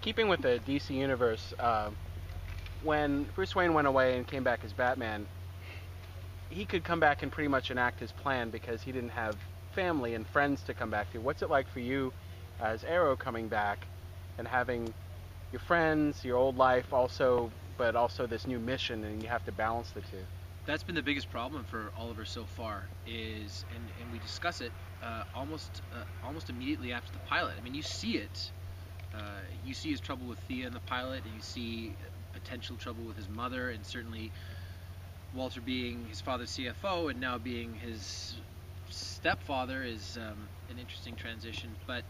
Keeping with the DC universe, when Bruce Wayne went away and came back as Batman, he could come back and pretty much enact his plan because he didn't have family and friends to come back to. What's it like for you as Arrow coming back and having your friends, your old life but also this new mission, and you have to balance the two? That's been the biggest problem for Oliver so far, is, and we discuss it almost immediately after the pilot. I mean, you see it. You see his trouble with Thea in the pilot, and you see potential trouble with his mother, and certainly Walter being his father's CFO and now being his stepfather is an interesting transition. But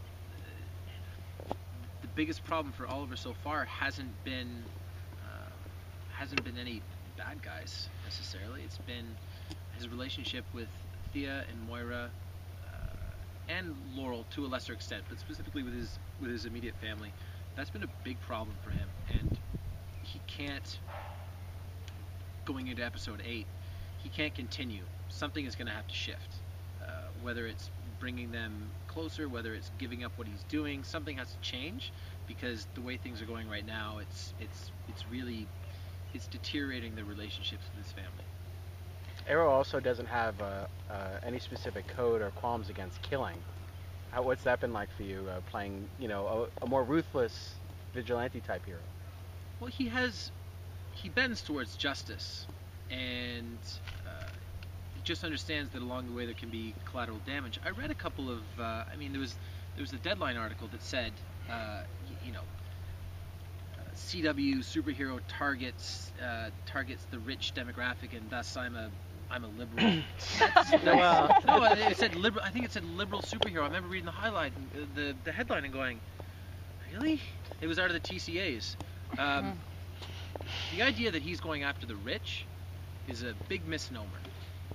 the biggest problem for Oliver so far hasn't been any bad guys necessarily. It's been his relationship with Thea and Moira and Laurel to a lesser extent, but specifically with his immediate family. That's been a big problem for him, and he can't, going into episode 8, he can't continue. Something is going to have to shift, whether it's bringing them closer, whether it's giving up what he's doing. Something has to change, because the way things are going right now, it's deteriorating the relationships with his family. Arrow also doesn't have any specific code or qualms against killing. What's that been like for you, playing, a more ruthless vigilante type hero? Well, he bends towards justice, and he just understands that along the way there can be collateral damage. I read a couple of, there was a Deadline article that said, CW superhero targets the rich demographic, and thus I'm a liberal. No, it said liberal. I think it said liberal superhero. I remember reading the headline, and going, really? It was out of the TCAs. The idea that he's going after the rich is a big misnomer.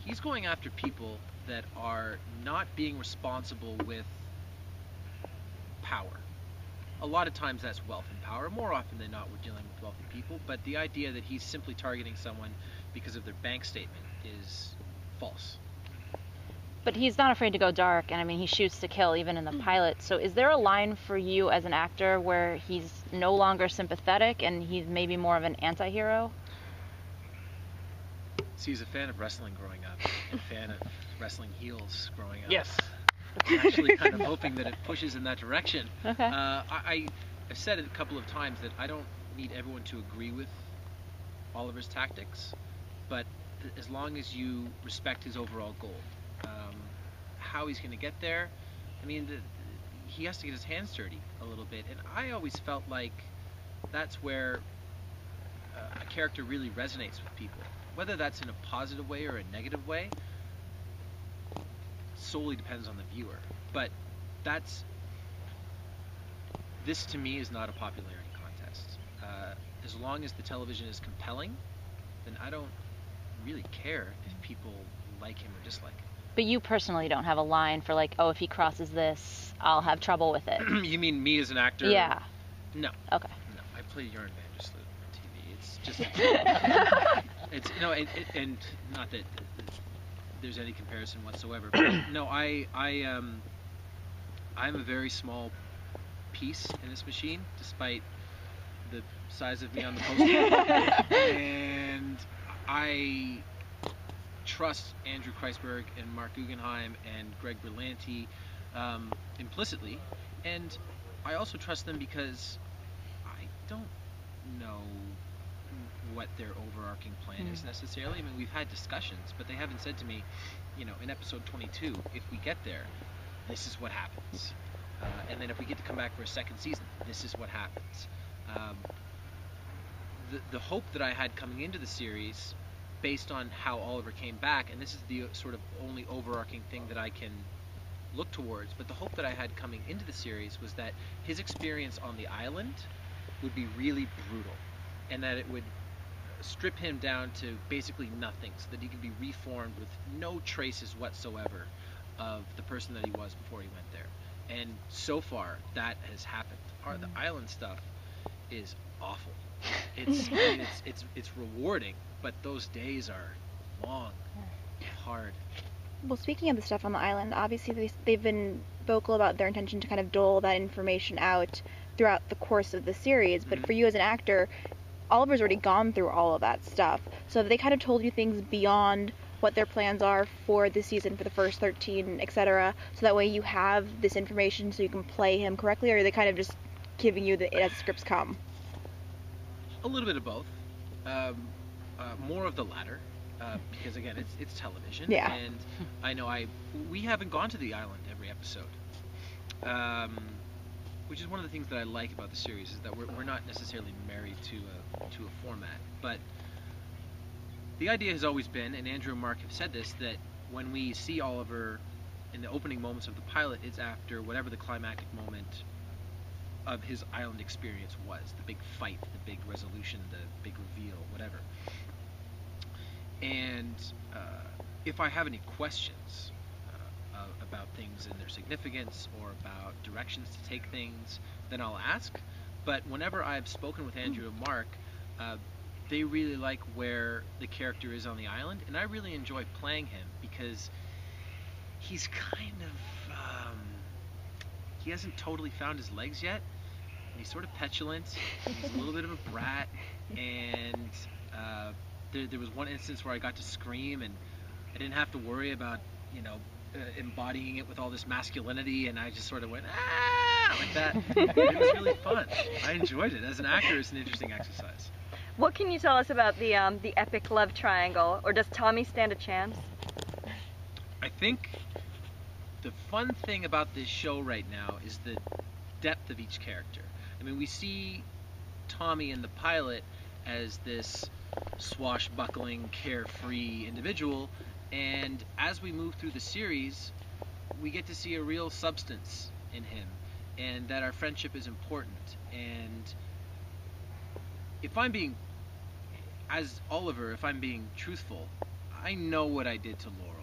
He's going after people that are not being responsible with power. A lot of times that's wealth and power. More often than not, we're dealing with wealthy people. But the idea that he's simply targeting someone because of their bank statement is false. But he's not afraid to go dark, and he shoots to kill even in the pilot. So is there a line for you as an actor where he's no longer sympathetic and he's maybe more of an anti-hero? See, he's a fan of wrestling growing up, and a fan of wrestling heels growing up. Yes. I'm actually kind of hoping that it pushes in that direction. Okay. I've said it a couple of times that I don't need everyone to agree with Oliver's tactics, but as long as you respect his overall goal. How he's going to get there, he has to get his hands dirty a little bit, and I always felt like that's where a character really resonates with people. Whether that's in a positive way or a negative way solely depends on the viewer, but this to me is not a popularity contest. As long as the television is compelling, then I don't really care if people like him or dislike him. But you personally don't have a line for if he crosses this, I'll have trouble with it. You mean me as an actor? Yeah. No. Okay. No, I play Urine Vandersloot on TV. It's just it's and not that there's any comparison whatsoever. But no, I'm a very small piece in this machine, despite the size of me on the poster. And I trust Andrew Kreisberg and Mark Guggenheim and Greg Berlanti implicitly, and I also trust them because I don't know what their overarching plan is necessarily. We've had discussions, but they haven't said to me, in episode 22, if we get there, this is what happens, and then if we get to come back for a second season, this is what happens. The hope that I had coming into the series, based on how Oliver came back, and this is the sort of only overarching thing that I can look towards, but the hope that I had coming into the series was that his experience on the island would be really brutal, and that it would strip him down to basically nothing, so that he could be reformed with no traces whatsoever of the person that he was before he went there. And so far, that has happened. The island stuff is awful. It's rewarding, but those days are long, hard. Well, speaking of the stuff on the island, obviously they've been vocal about their intention to kind of dole that information out throughout the course of the series, but Mhm. for you as an actor, Oliver's already gone through all of that stuff. So have they kind of told you things beyond what their plans are for the season, for the first 13, etc., so that way you have this information so you can play him correctly, or are they kind of just giving you the as the scripts come? A little bit of both. More of the latter, because again, it's television. Yeah. And I know we haven't gone to the island every episode, which is one of the things that I like about the series is that we're not necessarily married to a format. But the idea has always been, and Andrew and Mark have said this, that when we see Oliver in the opening moments of the pilot, it's after whatever the climactic moment of his island experience was, the big fight, the big resolution, the big reveal, whatever. And if I have any questions about things and their significance or about directions to take things, then I'll ask. But whenever I've spoken with Andrew and Mark, they really like where the character is on the island, and I really enjoy playing him because he's kind of he hasn't totally found his legs yet. He's sort of petulant. He's a little bit of a brat, and there was one instance where I got to scream, and I didn't have to worry about embodying it with all this masculinity, and I just sort of went like that. It was really fun. I enjoyed it. As an actor, it's an interesting exercise. What can you tell us about the epic love triangle, or does Tommy stand a chance? I think the fun thing about this show right now is the depth of each character. I mean, we see Tommy in the pilot as this swashbuckling, carefree individual, and as we move through the series, we get to see a real substance in him, and that our friendship is important. And if I'm being, as Oliver, if I'm being truthful, I know what I did to Laurel,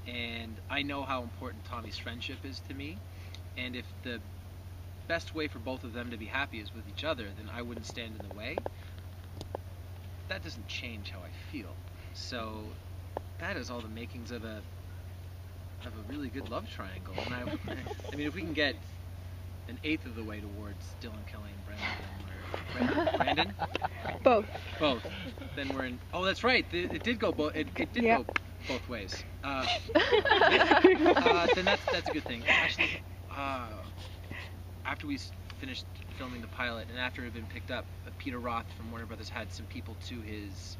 and I know how important Tommy's friendship is to me, and if the best way for both of them to be happy is with each other, then I wouldn't stand in the way. That doesn't change how I feel. So that is all the makings of a really good love triangle. And I mean, if we can get an eighth of the way towards Dylan, Kelly, and Brandon, Both. then we're in. Oh, that's right. It did go both. It did Yeah. go both ways. Then that's a good thing. Actually, after we finished filming the pilot and after it had been picked up, Peter Roth from Warner Brothers had some people to his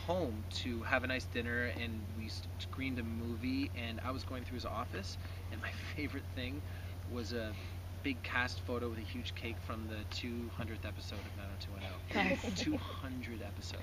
home to have a nice dinner, and we screened a movie, and I was going through his office, and my favorite thing was a big cast photo with a huge cake from the 200th episode of 90210. Nice. 200 episodes.